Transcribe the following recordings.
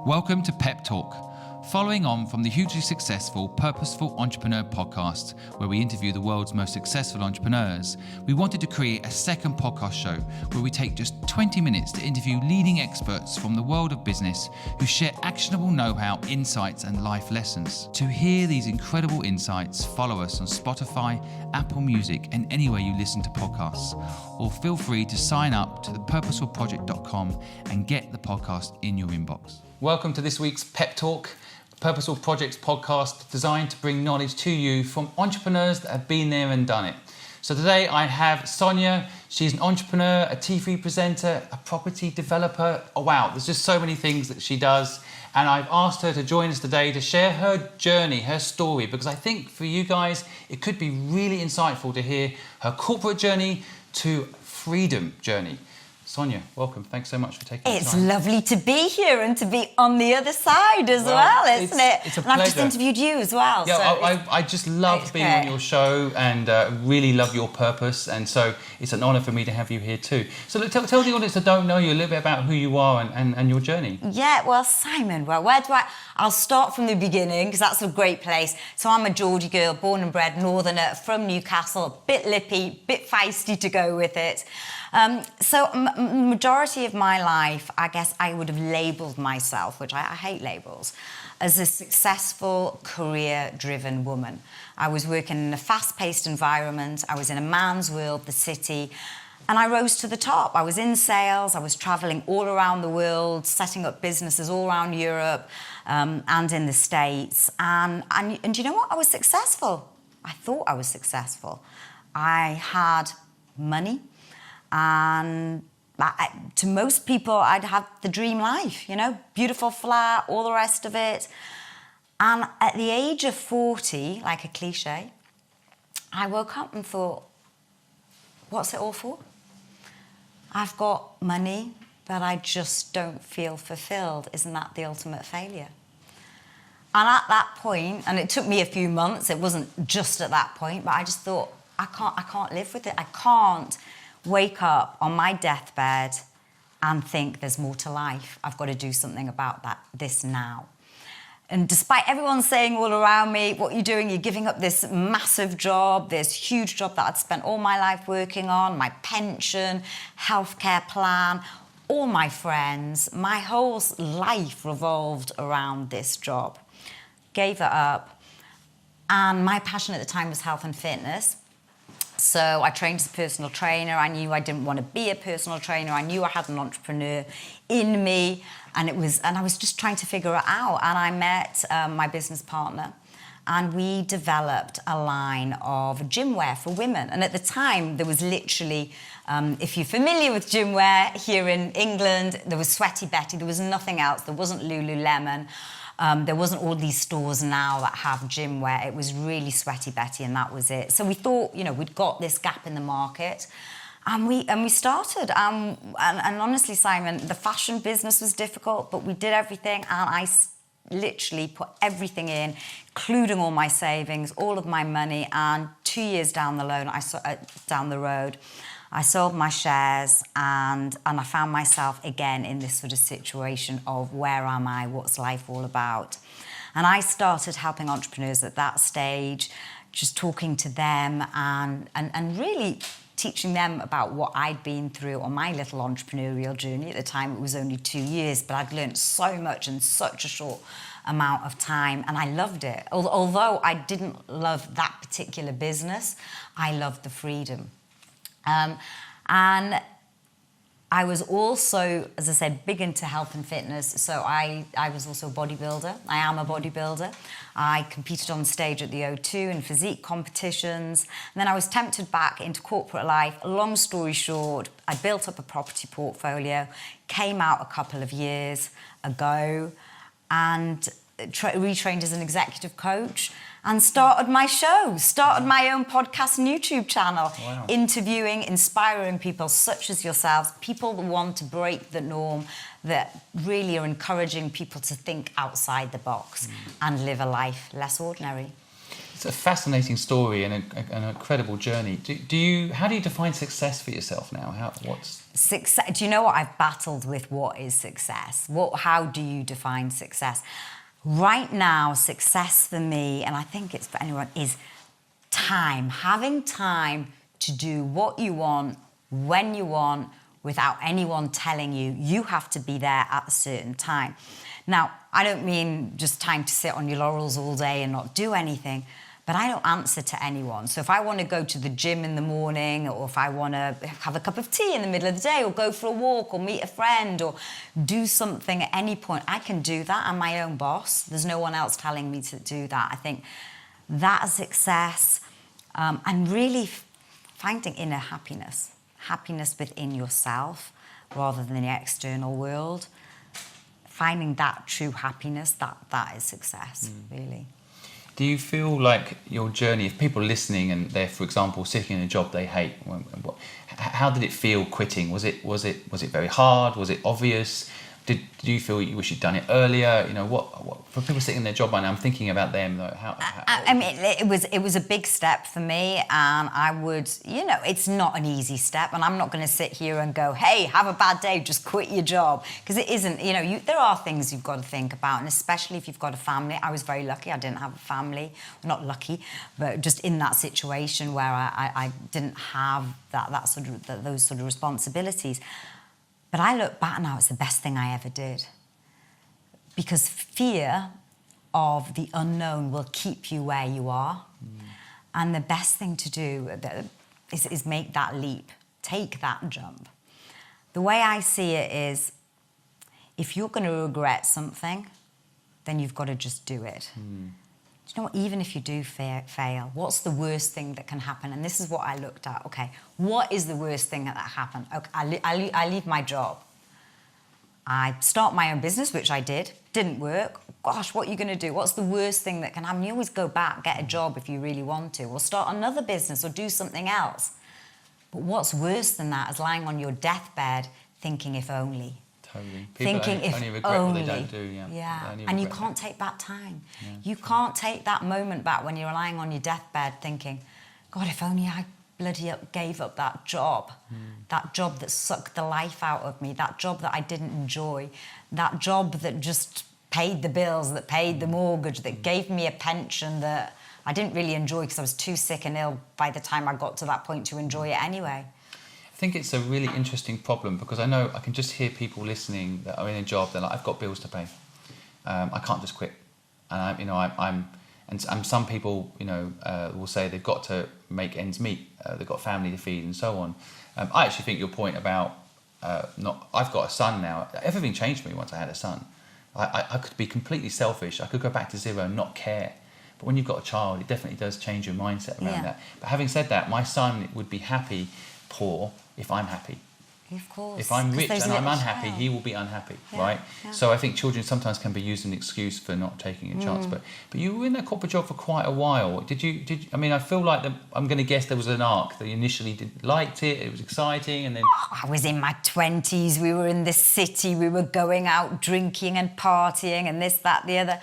Welcome to PEP Talk, following on from the hugely successful Purposeful Entrepreneur podcast, where we interview the world's most successful entrepreneurs. We wanted to create a second podcast show where we take just 20 minutes to interview leading experts from the world of business who share actionable know-how, insights, and life lessons. To hear these incredible insights, follow us on Spotify, Apple Music, and anywhere you listen to podcasts. Or feel free to sign up to thepurposefulproject.com and get the podcast in your inbox. Welcome to this week's PEP Talk, Purposeful Projects podcast designed to bring knowledge to you from entrepreneurs that have been there and done it. So today I have Sonya. She's an entrepreneur, a TV presenter, a property developer. Oh wow, there's just so many things that she does. And I've asked her to join us today to share her journey, her story, because I think for you guys, it could be really insightful to hear her corporate journey to freedom journey. Sonya, welcome. Thanks so much for taking the time. It's lovely to be here and to be on the other side as well, isn't it? It's a and pleasure. I've just interviewed you as well. Yeah, so I just love being on your show and really love your purpose. And so it's an honour for me to have you here too. So look, tell the audience that don't know you a little bit about who you are and your journey. Yeah, well, Simon, I'll start from the beginning because that's a great place. So I'm a Geordie girl, born and bred northerner from Newcastle, a bit lippy, bit feisty to go with it. Majority of my life, I guess I would have labelled myself, which I hate labels, as a successful, career-driven woman. I was working in a fast-paced environment. I was in a man's world, the city, and I rose to the top. I was in sales. I was travelling all around the world, setting up businesses all around Europe and in the States. And you know what? I was successful. I thought I was successful. I had money. And to most people, I'd have the dream life, you know, beautiful flat, all the rest of it. And at the age of 40, like a cliche, I woke up and thought, what's it all for? I've got money, but I just don't feel fulfilled. Isn't that the ultimate failure? And at that point, and it took me a few months, it wasn't just at that point, but I just thought, I can't live with it. I can't wake up on my deathbed and think there's more to life. I've got to do something about this now. And despite everyone saying all around me, what you're doing, you're giving up this massive job, this huge job that I'd spent all my life working on, my pension, healthcare plan, all my friends, my whole life revolved around this job. Gave it up. And my passion at the time was health and fitness. So I trained as a personal trainer. I knew I didn't want to be a personal trainer. I knew I had an entrepreneur in me, and I was just trying to figure it out. And I met my business partner, and we developed a line of gym wear for women. And at the time, there was literally, if you're familiar with gym wear here in England, there was Sweaty Betty. There was nothing else. There wasn't Lululemon. There wasn't all these stores now that have gym wear. It was really Sweaty Betty, and that was it. So we thought, you know, we'd got this gap in the market, and we started. And honestly, Simon, the fashion business was difficult, but we did everything, and I literally put everything in, including all my savings, all of my money. And 2 years down the road, I sold my shares and I found myself again in this sort of situation of where am I, what's life all about? And I started helping entrepreneurs at that stage, just talking to them and really teaching them about what I'd been through on my little entrepreneurial journey. At the time, it was only 2 years, but I'd learned so much in such a short amount of time, and I loved it. Although I didn't love that particular business, I loved the freedom. And I was also, as I said, big into health and fitness. So I was also a bodybuilder. I am a bodybuilder. I competed on stage at the O2 in physique competitions. And then I was tempted back into corporate life. Long story short, I built up a property portfolio, came out a couple of years ago and retrained as an executive coach and started my show, started my own podcast and YouTube channel, wow. Interviewing, inspiring people such as yourselves, people that want to break the norm, that really are encouraging people to think outside the box and live a life less ordinary. It's a fascinating story and an incredible journey. How do you define success for yourself now? What's success? Do you know what? I've battled with what is success. How do you define success? Right now, success for me, and I think it's for anyone, is time. Having time to do what you want, when you want, without anyone telling you. You have to be there at a certain time. Now, I don't mean just time to sit on your laurels all day and not do anything, but I don't answer to anyone. So if I want to go to the gym in the morning, or if I want to have a cup of tea in the middle of the day, or go for a walk, or meet a friend, or do something at any point, I can do that. I'm my own boss. There's no one else telling me to do that. I think that is success, and really finding inner happiness within yourself rather than the external world. Finding that true happiness, that is success, really. Do you feel like your journey, if people are listening and they're, for example, sitting in a job they hate, how did it feel quitting? Was it very hard? Was it obvious? Do you feel you wish you'd done it earlier? You know, what for people sitting in their job right now, I'm thinking about them though. I mean, it was a big step for me, and I would, it's not an easy step, and I'm not going to sit here and go, hey, have a bad day, just quit your job, because it isn't. There are things you've got to think about, and especially if you've got a family. I was very lucky; I didn't have a family. Not lucky, but just in that situation where I didn't have those sort of responsibilities. But I look back now, it's the best thing I ever did. Because fear of the unknown will keep you where you are. And the best thing to do is make that leap, take that jump. The way I see it is, if you're going to regret something, then you've got to just do it. Do you know what? Even if you do fail, what's the worst thing that can happen? And this is what I looked at. Okay, what is the worst thing that happened? Okay, I leave my job. I start my own business, which I did. Didn't work. Gosh, what are you going to do? What's the worst thing that can happen? You always go back, get a job if you really want to, or start another business, or do something else. But what's worse than that is lying on your deathbed thinking, if only. Totally. People only regret what they don't do. Yeah. And you can't take back time. Yeah. You can't take that moment back when you're lying on your deathbed thinking, God, if only I bloody gave up that job. That job that sucked the life out of me. That job that I didn't enjoy. That job that just paid the bills, that paid the mortgage, that gave me a pension that I didn't really enjoy because I was too sick and ill by the time I got to that point to enjoy it anyway. I think it's a really interesting problem, because I know I can just hear people listening that are in a job. They're like, I've got bills to pay. I can't just quit. And some people, will say they've got to make ends meet. They've got family to feed and so on. I actually think your point about I've got a son now. Everything changed for me once I had a son. I could be completely selfish. I could go back to zero and not care. But when you've got a child, it definitely does change your mindset around that. But having said that, my son would be happy poor if I'm happy. Of course. If I'm rich and I'm unhappy, he will be unhappy, right? Yeah. So I think children sometimes can be used as an excuse for not taking a chance. But you were in that corporate job for quite a while. Did you? I mean, I feel like I'm going to guess there was an arc that you initially liked it. It was exciting, and then I was in my 20s. We were in the city. We were going out drinking and partying and this, that, the other.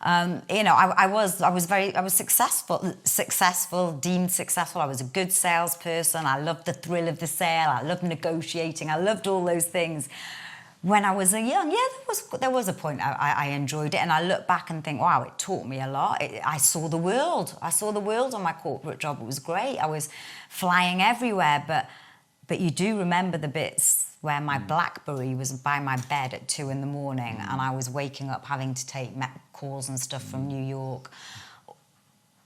I was successful, deemed successful. I was a good salesperson. I loved the thrill of the sale. I loved negotiating. I loved all those things. When I was young, there was a point I enjoyed it, and I look back and think, wow, it taught me a lot. I saw the world. I saw the world on my corporate job. It was great. I was flying everywhere, but you do remember the bits where my BlackBerry was by my bed at 2 a.m. and I was waking up having to take calls and stuff from New York.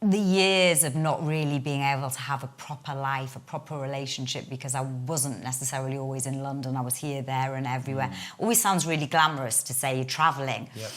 The years of not really being able to have a proper life, a proper relationship, because I wasn't necessarily always in London. I was here, there and everywhere. Always sounds really glamorous to say you're travelling. Yep.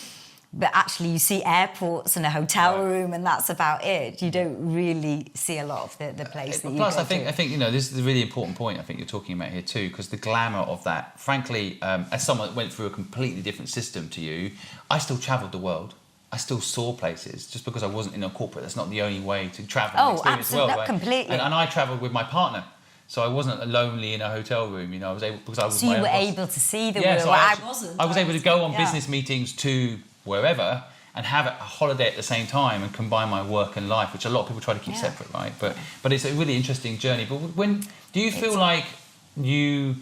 But actually you see airports and a hotel room, and that's about it. You don't really see a lot of the place that you go to. Plus, I think this is a really important point I think you're talking about here too, because the glamour of that, frankly, as someone that went through a completely different system to you, I still travelled the world. I still saw places. Just because I wasn't in a corporate, that's not the only way to travel and experience the world. Right? Completely. And I travelled with my partner. So I wasn't lonely in a hotel room, I was able, because I was. So you were able to see the world. So I wasn't. I was able to go on business meetings to wherever and have a holiday at the same time and combine my work and life, which a lot of people try to keep separate, right? But it's a really interesting journey. But when do you feel like you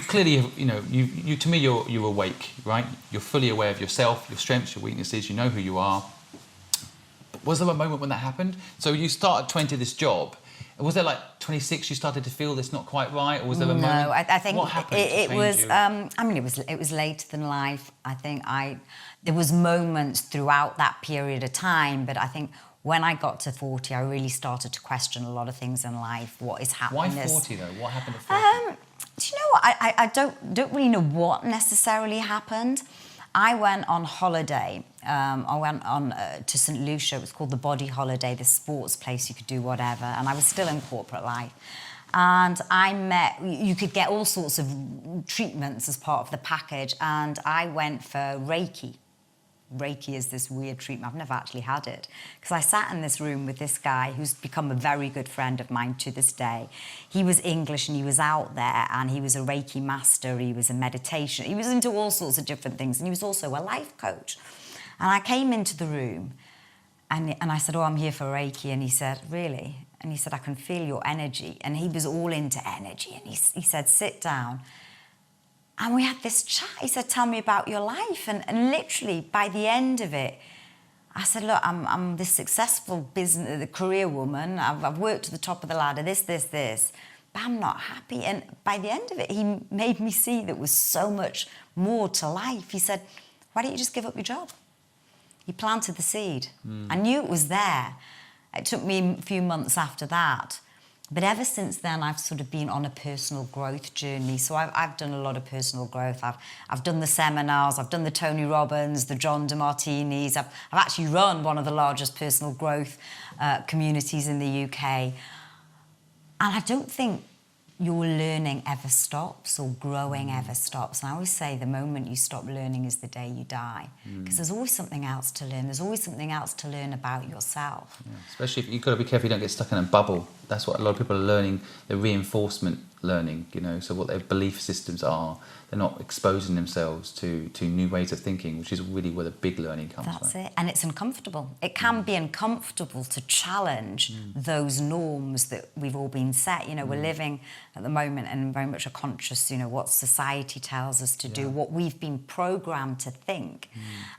clearly, you to me, you're awake, right? You're fully aware of yourself, your strengths, your weaknesses. You know who you are. Was there a moment when that happened? So you start at 20 this job. Was there like 26 you started to feel this not quite right, or was there a moment? No, I think what happened it was. It was later than life. I think there was moments throughout that period of time, but I think when I got to 40, I really started to question a lot of things in life. What is happening? Why 40 though? What happened at 40? Do you know what? I don't really know what necessarily happened. I went on holiday. I went on to St. Lucia. It was called the Body Holiday, this sports place you could do whatever. And I was still in corporate life. And you could get all sorts of treatments as part of the package. And I went for Reiki. Reiki is this weird treatment. I've never actually had it. Because I sat in this room with this guy who's become a very good friend of mine to this day. He was English and he was out there and he was a Reiki master. He was a meditation. He was into all sorts of different things. And he was also a life coach. And I came into the room and I said, I'm here for Reiki. And he said, really? And he said, I can feel your energy. And he was all into energy. And he said, sit down. And we had this chat. He said, tell me about your life. And literally, by the end of it, I said, look, I'm this successful career woman. I've worked to the top of the ladder, this. But I'm not happy. And by the end of it, he made me see there was so much more to life. He said, why don't you just give up your job? He planted the seed. I knew it was there. It took me a few months after that. But ever since then, I've sort of been on a personal growth journey. So I've done a lot of personal growth. I've done the seminars, I've done the Tony Robbins, the John DeMartinis. I've actually run one of the largest personal growth communities in the UK. And I don't think your learning ever stops or growing ever stops. And I always say the moment you stop learning is the day you die. Because there's always something else to learn. There's always something else to learn about yourself. Yeah, especially if you've got to be careful you don't get stuck in a bubble. That's what a lot of people are learning, the reinforcement learning, so what their belief systems are. They're not exposing themselves to new ways of thinking, which is really where the big learning comes from. That's it. And it's uncomfortable. It can be uncomfortable to challenge those norms that we've all been set. We're living at the moment in very much a conscious, what society tells us to do, what we've been programmed to think.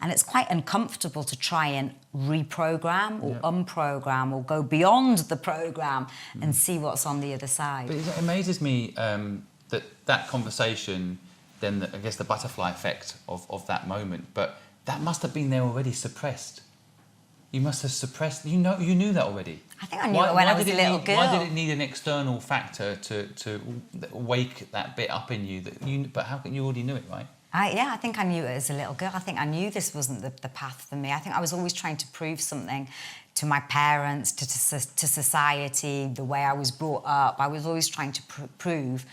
And it's quite uncomfortable to try and reprogram or unprogram or go beyond the program and see what's on the other side. But it amazes me that conversation, then I guess the butterfly effect of that moment, but that must have been there already suppressed. You must have suppressed, you knew that already. I think I knew it when I was a little girl. Why did it need an external factor to wake that bit up in you? But how can you already knew it, right? I think I knew it as a little girl. I think I knew this wasn't the path for me. I think I was always trying to prove something to my parents, to society, the way I was brought up. I was always trying to prove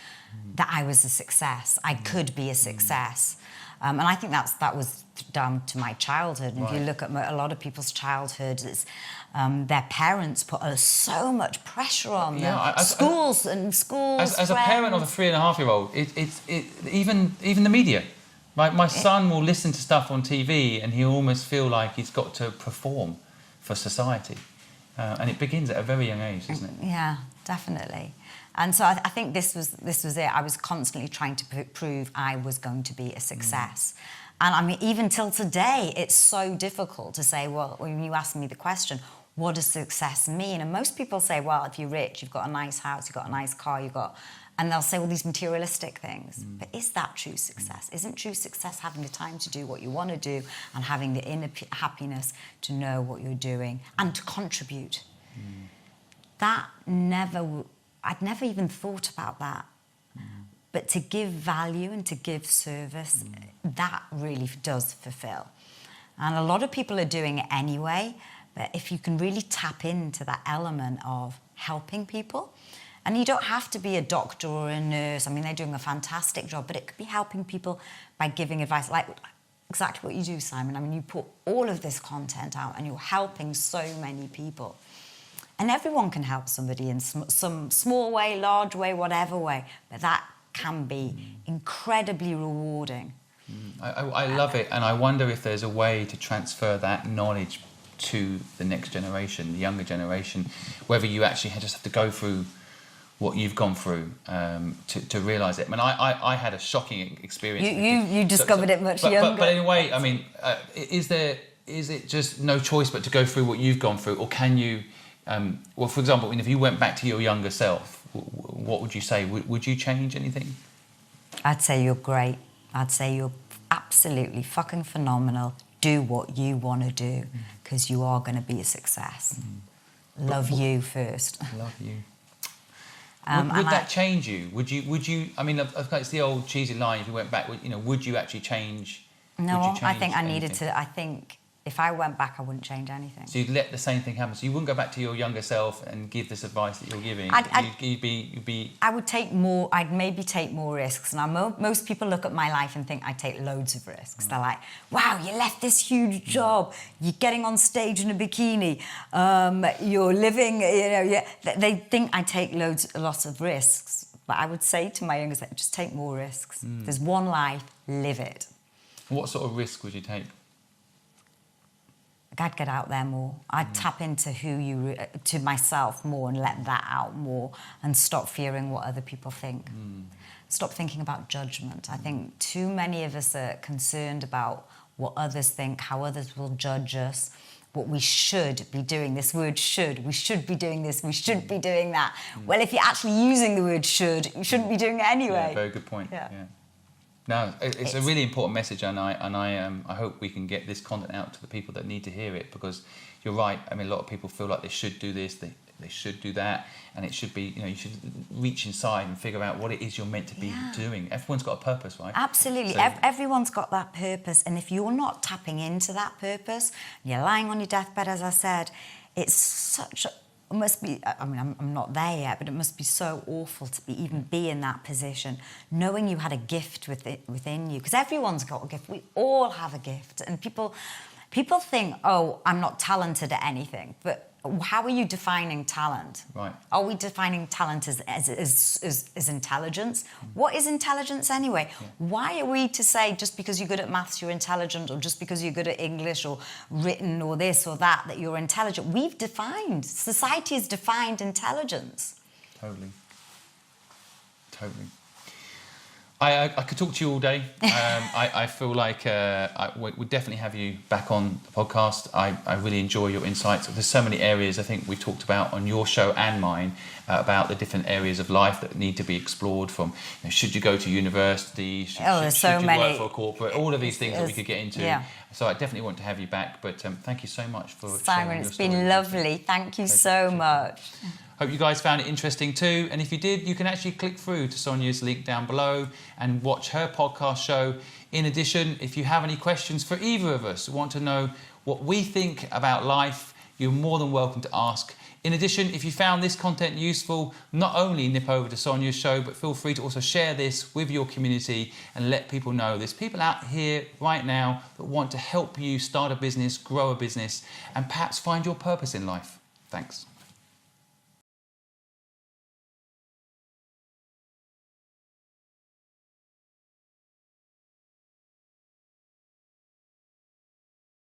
that I was a success. I could be a success. And I think that was down to my childhood. And if you look at a lot of people's childhood, it's, their parents put so much pressure on them. Schools. As a parent of a 3.5-year-old, it's even the media. My son will listen to stuff on TV and he'll almost feel like he's got to perform for society. And it begins at a very young age, doesn't it? Yeah, definitely. And so I think this was it. I was constantly trying to prove I was going to be a success. And I mean, even till today, it's so difficult to say, well, when you ask me the question, what does success mean? And most people say, well, if you're rich, you've got a nice house, you've got a nice car, and they'll say all these materialistic things. But is that true success? Isn't true success having the time to do what you want to do and having the inner happiness to know what you're doing and to contribute? I'd never even thought about that. But to give value and to give service, that really does fulfill. And a lot of people are doing it anyway, but if you can really tap into that element of helping people, and you don't have to be a doctor or a nurse. I mean, they're doing a fantastic job, but it could be helping people by giving advice, like exactly what you do, Simon. I mean, you put all of this content out and you're helping so many people. And everyone can help somebody in some small way, large way, whatever way, but that can be incredibly rewarding. I love it, and I wonder if there's a way to transfer that knowledge to the next generation, the younger generation, whether you actually just have to go through what you've gone through to realise it. I mean, I had a shocking experience. You discovered it much younger. But in a way, I mean, is it just no choice but to go through what you've gone through, or can you? Well, for example, if you went back to your younger self, what would you say? Would you change anything? I'd say you're great. I'd say you're absolutely fucking phenomenal. Do what you want to do, because you are going to be a success. Love you first. Love you. Would that change you? Would you? I mean, it's the old cheesy line. If you went back, would you actually change? No, I think I needed to. I think if I went back, I wouldn't change anything. So you'd let the same thing happen. So you wouldn't go back to your younger self and give this advice that you're giving. You'd be. I would take more. I'd maybe take more risks. Now, most people look at my life and think I take loads of risks. They're like, "Wow, you left this huge job. You're getting on stage in a bikini. You're living. They think I take lots of risks. But I would say to my younger self, just take more risks. There's one life, live it. What sort of risk would you take? I'd get out there more. I'd tap into to myself more and let that out more, and stop fearing what other people think. Stop thinking about judgment. I think too many of us are concerned about what others think, how others will judge us, what we should be doing. This word should. We should be doing this. We should be doing that. Well, if you're actually using the word should, you shouldn't be doing it anyway. Yeah, very good point. Yeah. No, it's a really important message, and I hope we can get this content out to the people that need to hear it, because you're right. I mean, a lot of people feel like they should do this, they should do that, and it should be, you should reach inside and figure out what it is you're meant to be doing. Everyone's got a purpose, right? Absolutely. So, everyone's got that purpose, and if you're not tapping into that purpose, you're lying on your deathbed, as I said, it's such a... It must be, I mean, I'm not there yet, but it must be so awful to even be in that position, knowing you had a gift within you. Because everyone's got a gift. We all have a gift. And people think, oh, I'm not talented at anything. But how are you defining talent? Right. Are we defining talent as intelligence? What is intelligence anyway? Yeah. Why are we to say just because you're good at maths you're intelligent, or just because you're good at English or written or this or that you're intelligent? We've defined, society has defined intelligence. Totally. I could talk to you all day. I feel like we'll definitely have you back on the podcast. I really enjoy your insights. There's so many areas I think we talked about on your show and mine about the different areas of life that need to be explored, from should you go to university, should you work for a corporate, all of these things that we could get into. Yeah. So I definitely want to have you back, but thank you so much for Simon, it's been lovely. Thank you so much. Hope you guys found it interesting too, and if you did, you can actually click through to Sonya's link down below and watch her podcast show. In addition, if you have any questions for either of us, want to know what we think about life, you're more than welcome to ask. In addition, if you found this content useful, not only nip over to Sonya's show, but feel free to also share this with your community and let people know there's people out here right now that want to help you start a business, grow a business, and perhaps find your purpose in life. Thanks.